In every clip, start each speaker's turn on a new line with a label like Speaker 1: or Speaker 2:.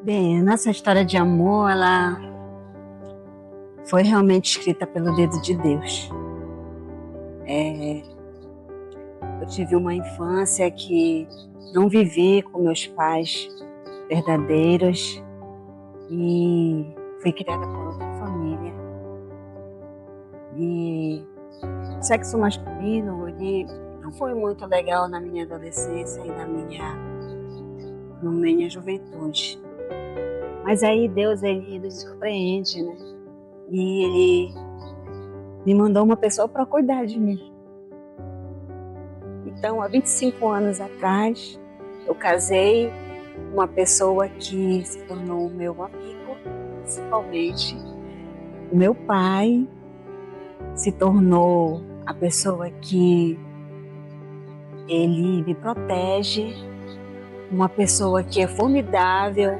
Speaker 1: Bem, nossa história de amor, ela foi realmente escrita pelo dedo de Deus. Eu tive uma infância que não vivi com meus pais verdadeiros e fui criada por outra família. E o sexo masculino, ele não foi muito legal na minha adolescência e na minha juventude. Mas aí Deus, ele nos surpreende, né? E ele me mandou uma pessoa para cuidar de mim. Então, há 25 anos atrás, eu casei com uma pessoa que se tornou o meu amigo, principalmente o meu pai, se tornou a pessoa que ele me protege, uma pessoa que é formidável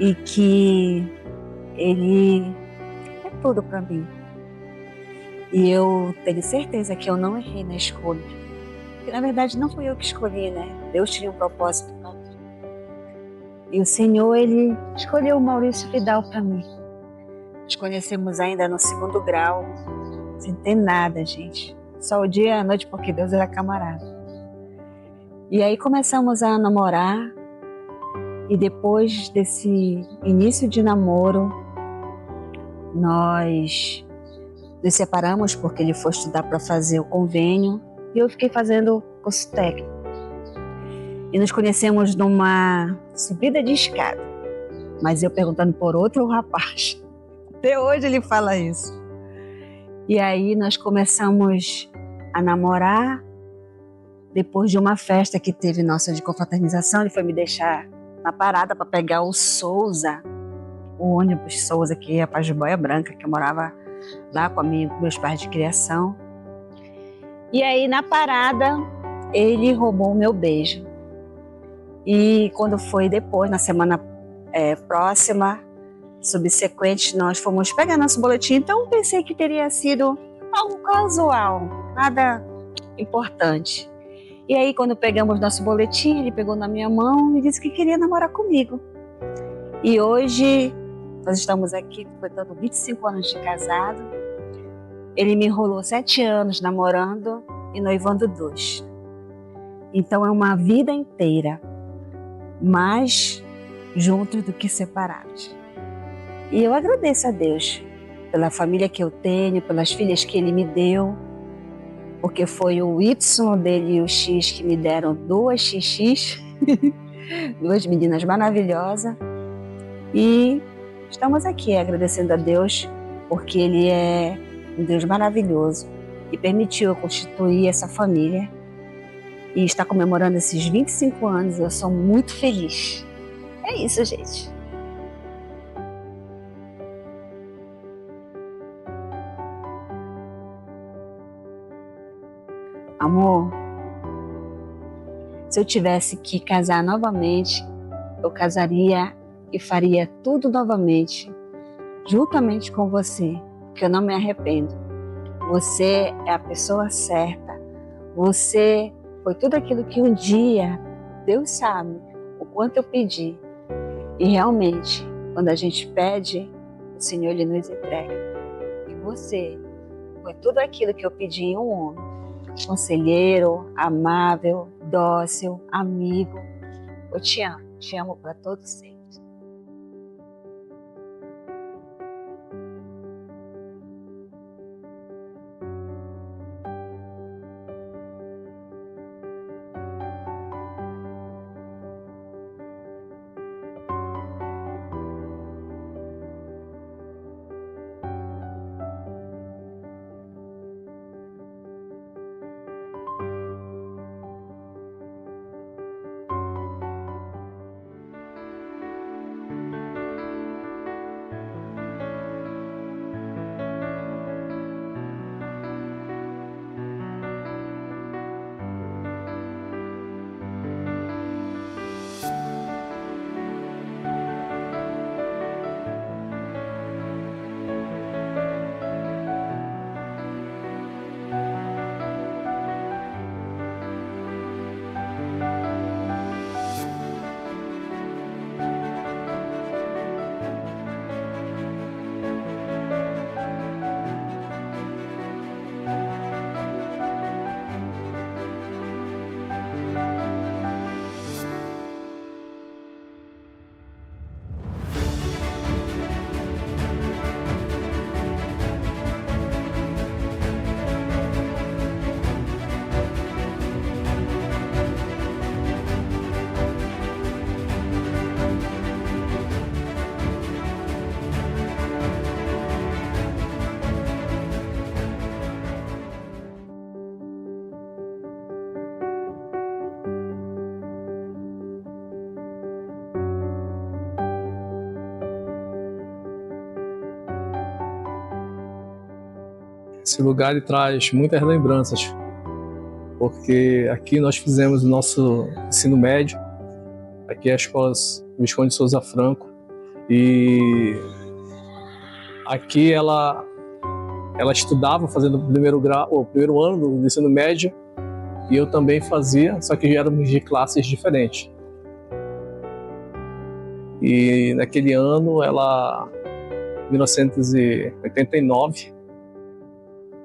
Speaker 1: e que ele é tudo para mim. E eu tenho certeza que eu não errei na escolha. Porque na verdade não fui eu que escolhi, né? Deus tinha um propósito para mim. E o Senhor, ele escolheu o Maurício Fidal para mim. Nos conhecemos ainda no 2º grau, sem ter nada, gente. Só o dia e a noite, porque Deus era camarada. E aí começamos a namorar. E depois desse início de namoro, nós nos separamos porque ele foi estudar para fazer o convênio e eu fiquei fazendo curso técnico. E nos conhecemos numa subida de escada, mas eu perguntando por outro rapaz. Até hoje ele fala isso. E aí nós começamos a namorar. Depois de uma festa que teve nossa de confraternização, ele foi me deixar na parada para pegar o Souza, o ônibus Souza que ia para Jiboia Branca, que eu morava lá com meus pais de criação. E aí na parada ele roubou o meu beijo. E quando foi depois, na semana próxima, subsequente, nós fomos pegar nosso boletim. Então pensei que teria sido algo casual, nada importante. E aí quando pegamos nosso boletim, ele pegou na minha mão e disse que queria namorar comigo. E hoje nós estamos aqui completando 25 anos de casado. Ele me enrolou 7 anos namorando e noivando 2. Então é uma vida inteira, mais juntos do que separados. E eu agradeço a Deus pela família que eu tenho, pelas filhas que Ele me deu, porque foi o Y dele e o X que me deram 2 XX, 2 meninas maravilhosas. E estamos aqui agradecendo a Deus, porque Ele é um Deus maravilhoso e permitiu eu constituir essa família e está comemorando esses 25 anos. Eu sou muito feliz. É isso, gente. Amor, se eu tivesse que casar novamente, eu casaria e faria tudo novamente, juntamente com você, porque eu não me arrependo. Você é a pessoa certa. Você foi tudo aquilo que um dia, Deus sabe o quanto eu pedi. E realmente, quando a gente pede, o Senhor Ele nos entrega. E você foi tudo aquilo que eu pedi em um homem. Conselheiro, amável, dócil, amigo. Eu te amo para todo sempre.
Speaker 2: Esse lugar ele traz muitas lembranças, porque aqui nós fizemos o nosso ensino médio, aqui é a escola Visconde de Souza Franco, e aqui ela estudava fazendo o primeiro ano do ensino médio, e eu também fazia, só que já éramos de classes diferentes. E naquele ano, 1989,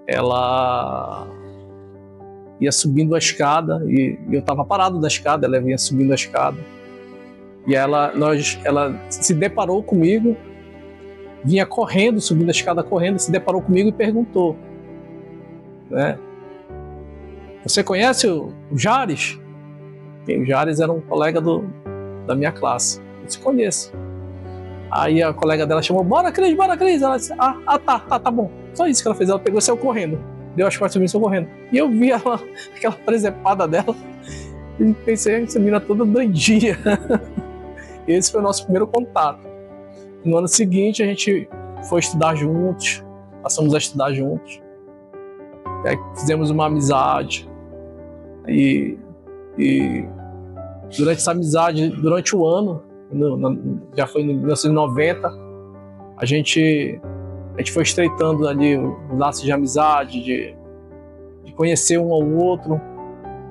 Speaker 2: ela ia subindo a escada e eu estava parado da escada, ela vinha subindo a escada. E ela se deparou comigo, vinha correndo, subindo a escada correndo, se deparou comigo e perguntou, né? Você conhece o Jares? E o Jares era um colega da minha classe. Eu disse, conheço. Aí a colega dela chamou, bora Cris. Ela disse, tá bom. Só isso que ela fez, ela pegou e saiu correndo. Deu as costas e saiu correndo. E eu vi ela, aquela presepada dela, e pensei, essa menina toda doidinha. Esse foi o nosso primeiro contato. No ano seguinte a gente foi estudar juntos, passamos a estudar juntos. E aí fizemos uma amizade. E durante essa amizade, durante o ano, já foi em 1990, a gente foi estreitando ali os laços de amizade, de conhecer um ao outro.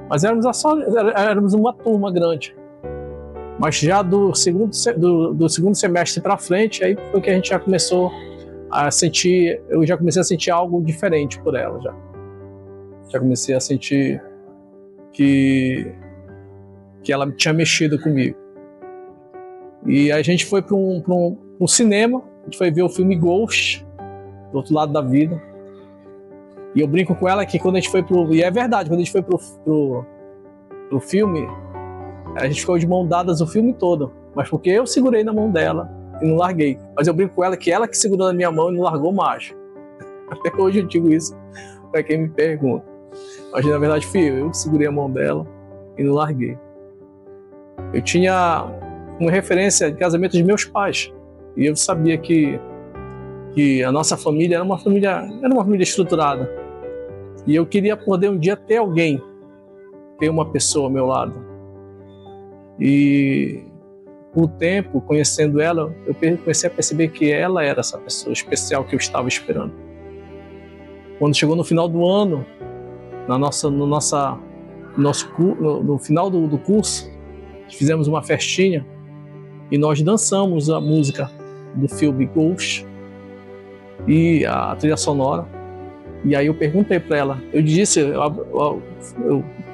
Speaker 2: Mas éramos uma turma grande. Mas já do segundo semestre para frente, aí foi que a gente já começou a sentir, eu já comecei a sentir algo diferente por ela já comecei a sentir que ela tinha mexido comigo. E a gente foi para um cinema, a gente foi ver o filme Ghost, do Outro Lado da Vida. E eu brinco com ela que quando a gente foi e é verdade, quando a gente foi pro filme, a gente ficou de mão dadas o filme todo, mas porque eu segurei na mão dela e não larguei. Mas eu brinco com ela que segurou na minha mão e não largou mais. Até hoje eu digo isso para quem me pergunta. Mas na verdade fui eu que segurei a mão dela e não larguei. Eu tinha uma referência de casamento dos meus pais e eu sabia que a nossa família era uma família estruturada. E eu queria poder um dia ter uma pessoa ao meu lado. E com o tempo, conhecendo ela, eu comecei a perceber que ela era essa pessoa especial que eu estava esperando. Quando chegou no final do ano, no final do curso, fizemos uma festinha e nós dançamos a música do filme Ghost e a trilha sonora. E aí eu perguntei para ela, eu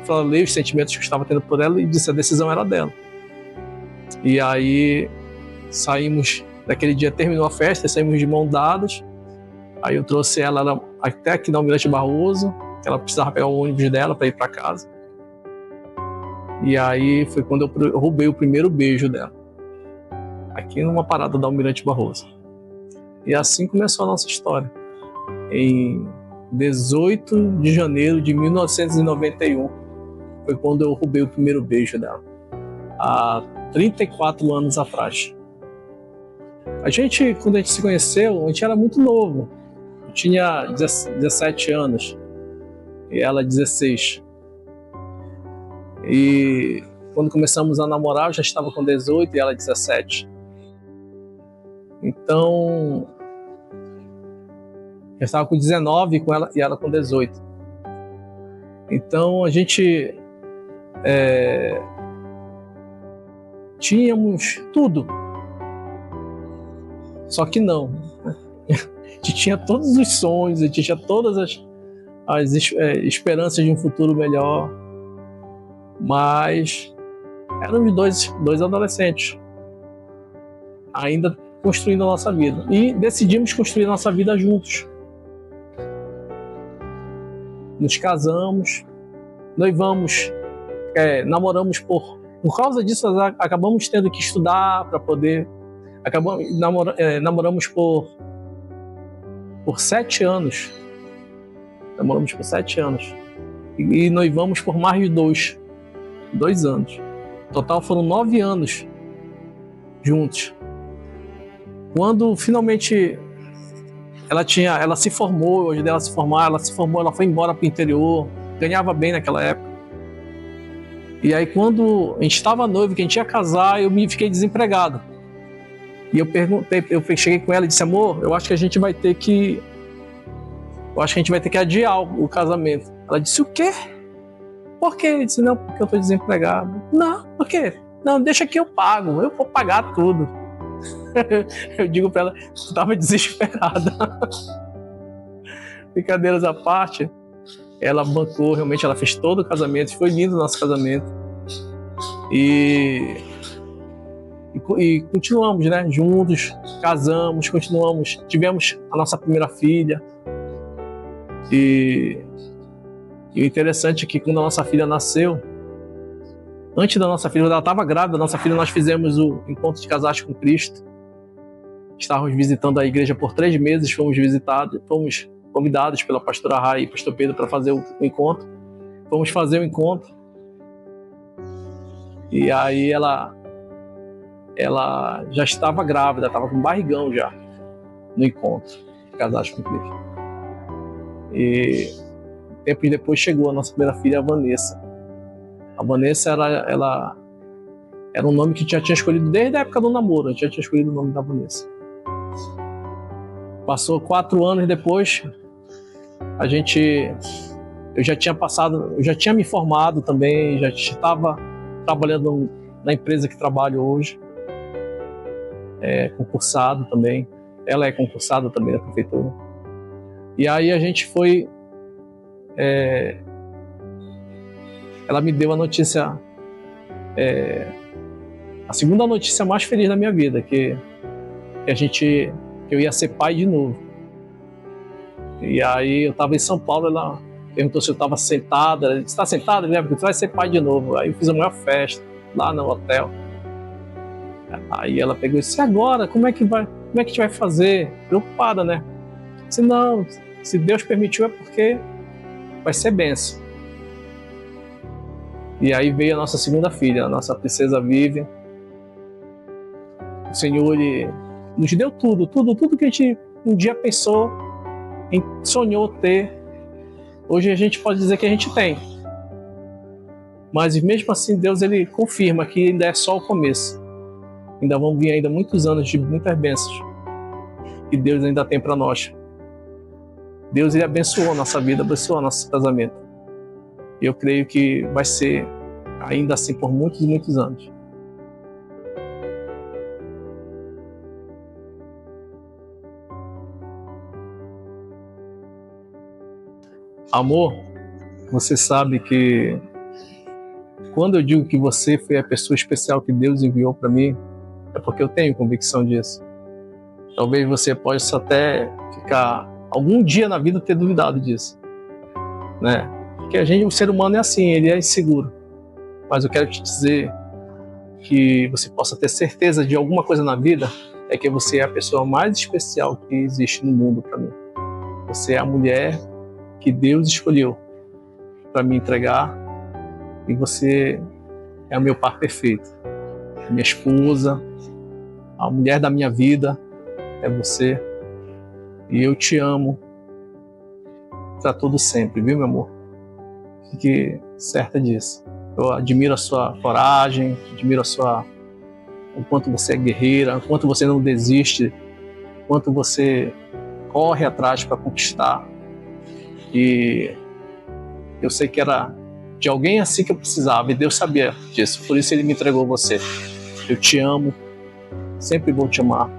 Speaker 2: falei os sentimentos que eu estava tendo por ela e disse que a decisão era dela. E aí saímos, daquele dia terminou a festa, saímos de mão dadas. Aí eu trouxe ela até aqui na Almirante Barroso, ela precisava pegar o ônibus dela para ir para casa. E aí foi quando eu roubei o primeiro beijo dela, aqui numa parada da Almirante Barroso. E assim começou a nossa história. Em 18 de janeiro de 1991 foi quando eu roubei o primeiro beijo dela, há 34 anos atrás. Quando a gente se conheceu, a gente era muito novo. Eu tinha 17 anos e ela 16. E quando começamos a namorar, eu já estava com 18 e ela 17. Então, eu estava com 19 com ela, e ela com 18. Então, a gente tínhamos tudo. Só que não. A gente tinha todos os sonhos, a gente tinha todas as esperanças de um futuro melhor. Mas éramos dois adolescentes, ainda construindo a nossa vida. E decidimos construir a nossa vida juntos. Nos casamos, noivamos, namoramos por causa disso, acabamos tendo que estudar para poder... namoramos por 7 anos. Namoramos por 7 anos. E noivamos por mais de 2 anos. No total foram 9 anos juntos. Quando finalmente ela se formou, hoje dela se formar, ela foi embora para o interior, ganhava bem naquela época. E aí quando a gente estava noivo, que a gente ia casar, eu fiquei desempregado. E eu cheguei com ela e disse: amor, eu acho que a gente vai ter que adiar o casamento. Ela disse: o quê? Por quê? Eu disse: não, porque eu estou desempregado. Não, por quê? Não, deixa que eu pago, eu vou pagar tudo. Eu digo para ela, eu estava desesperada. Brincadeiras à parte, ela bancou, realmente ela fez todo o casamento, foi lindo o nosso casamento. E continuamos, né, juntos, casamos, continuamos, tivemos a nossa primeira filha. E o interessante é que quando a nossa filha nasceu, antes da nossa filha, quando ela estava grávida, nossa filha, nós fizemos o encontro de casais com Cristo. Estávamos visitando a igreja por 3 meses, fomos convidados pela pastora Rai e pastor Pedro para fazer o encontro. Fomos fazer o encontro. E aí ela já estava grávida, estava com barrigão já no encontro de casais com Cristo. E tempos depois chegou a nossa primeira filha, a Vanessa. A Vanessa era um nome que já tinha escolhido desde a época do namoro, a gente já tinha escolhido o nome da Vanessa. Passou 4 anos depois, eu já tinha me formado também, já estava trabalhando na empresa que trabalho hoje, concursado também. Ela é concursada também da prefeitura. E aí a gente foi... ela me deu a notícia, a segunda notícia mais feliz da minha vida, que eu ia ser pai de novo. E aí eu estava em São Paulo, ela perguntou se eu estava sentada. Ela disse: está sentada? Porque tu vai ser pai de novo. Aí eu fiz a maior festa lá no hotel. Aí ela pegou e disse: agora, como é que a gente vai fazer? Preocupada, né? Eu disse: não, se Deus permitiu é porque vai ser bênção. E aí veio a nossa segunda filha, a nossa princesa Vivian. O Senhor, Ele nos deu tudo que a gente um dia pensou, sonhou ter. Hoje a gente pode dizer que a gente tem. Mas mesmo assim, Deus, Ele confirma que ainda é só o começo. Ainda vão vir ainda muitos anos de muitas bênçãos que Deus ainda tem para nós. Deus, Ele abençoou a nossa vida, abençoou o nosso casamento. E eu creio que vai ser ainda assim por muitos e muitos anos. Amor, você sabe que quando eu digo que você foi a pessoa especial que Deus enviou para mim, é porque eu tenho convicção disso. Talvez você possa até ficar algum dia na vida ter duvidado disso, né? Porque o ser humano é assim, ele é inseguro. Mas eu quero te dizer que você possa ter certeza de alguma coisa na vida, é que você é a pessoa mais especial que existe no mundo para mim. Você é a mulher que Deus escolheu para me entregar, e você é o meu par perfeito. A minha esposa, a mulher da minha vida é você, e eu te amo para todo sempre, viu, meu amor? Fique certa disso. Eu admiro a sua coragem, admiro o quanto você é guerreira, o quanto você não desiste, o quanto você corre atrás para conquistar. E eu sei que era de alguém assim que eu precisava, e Deus sabia disso, por isso Ele me entregou você. Eu te amo, sempre vou te amar.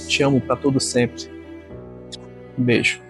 Speaker 2: Te amo para todo sempre. Um beijo.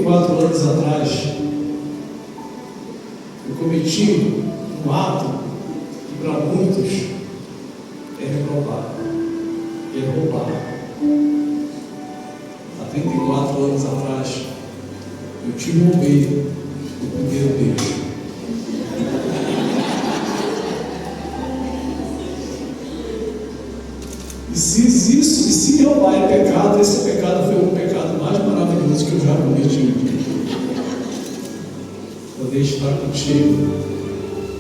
Speaker 3: 84 anos atrás, eu cometi um ato que para muitos é roubar. Há 34 anos atrás, eu te roubei o primeiro beijo. E se roubar é pecado, esse pecado foi o pecado mais maravilhoso que eu já cometi. Poder estar contigo,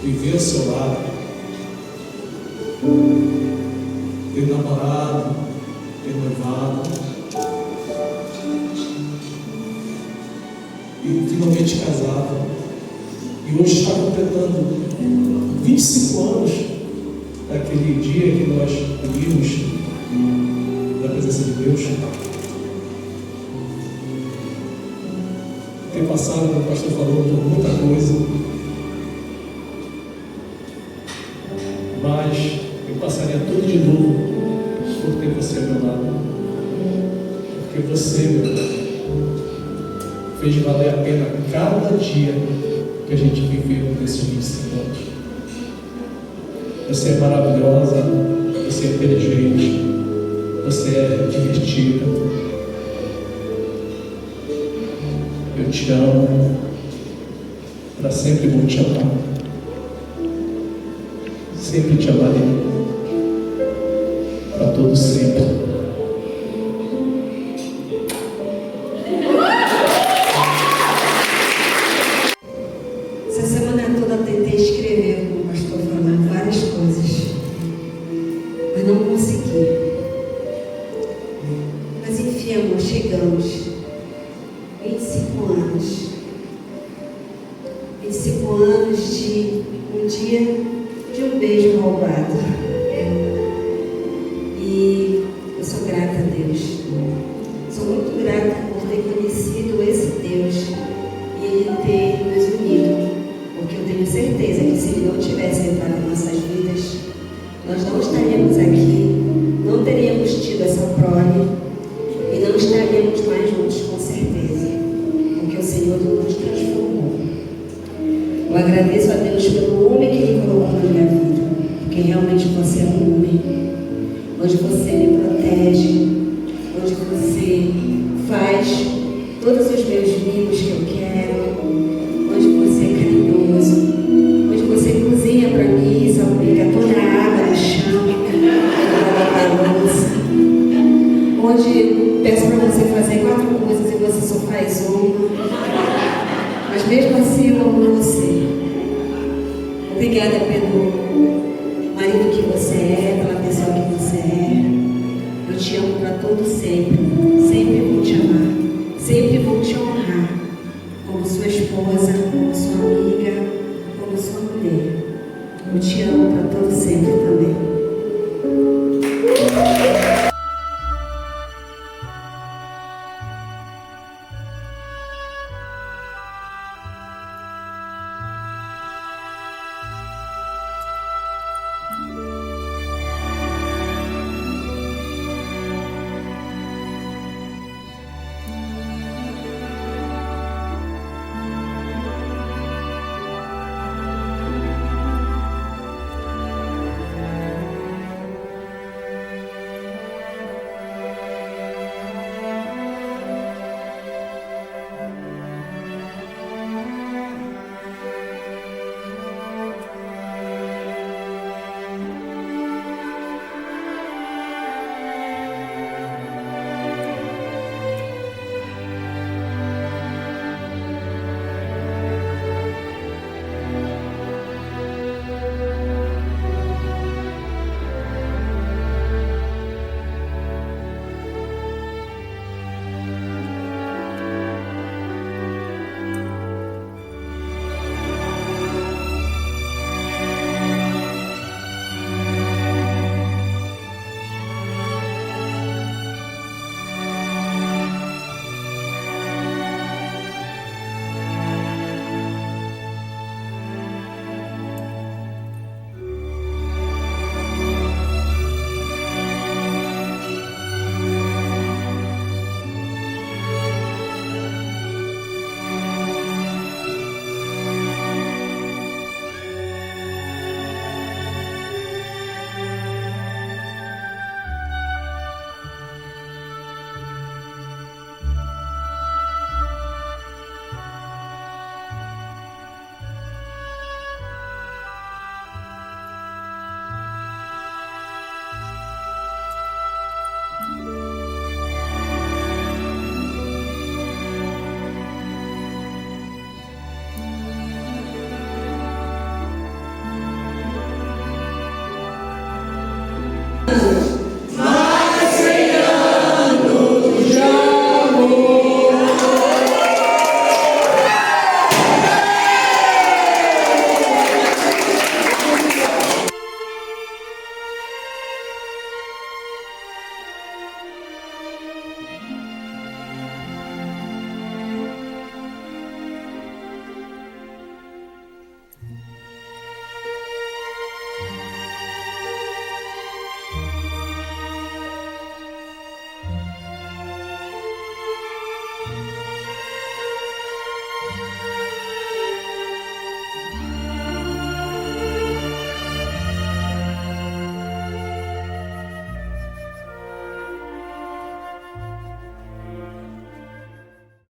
Speaker 3: viver ao seu lado, ter namorado, ter noivado e finalmente casado. E hoje está completando 25 anos daquele dia que nós vimos na presença de Deus. Ter passado, como o pastor falou, por muita coisa, mas eu passaria tudo de novo por ter você ao meu lado, porque você, meu Deus, fez valer a pena cada dia que a gente viveu nesses 25 anos. Você é maravilhosa, você é inteligente, você é divertida. Eu te amo, para sempre vou te amar, sempre te amarei, para todo sempre.
Speaker 4: Essa semana toda eu tentei escrever, como o pastor falou, várias coisas, mas não consegui. Mas enfim, amor, chegamos. 25 anos. 25 anos de um dia de um beijo roubado. E eu sou grata a Deus. Sou muito grata por ter conhecido esse Deus e Ele ter nos unido. Porque eu tenho certeza que se Ele não tivesse entrado em nossas vidas, nós não estaríamos aqui, não teríamos tido essa prole e não estaríamos mais juntos, com certeza. Porque o Senhor nos transformou. Eu agradeço a Deus pelo homem que Ele colocou na minha vida, porque realmente você é um homem, onde você me protege, onde você faz todos os meus mimos que eu quero, onde você é carinhoso, onde você cozinha para mim, salpica toda a água no chão, toda a louça, onde peço para você fazer 4 coisas e você só faz uma. Mas mesmo assim eu amo você. Obrigada pelo marido que você é, pela pessoa que você é. Eu te amo para todo sempre.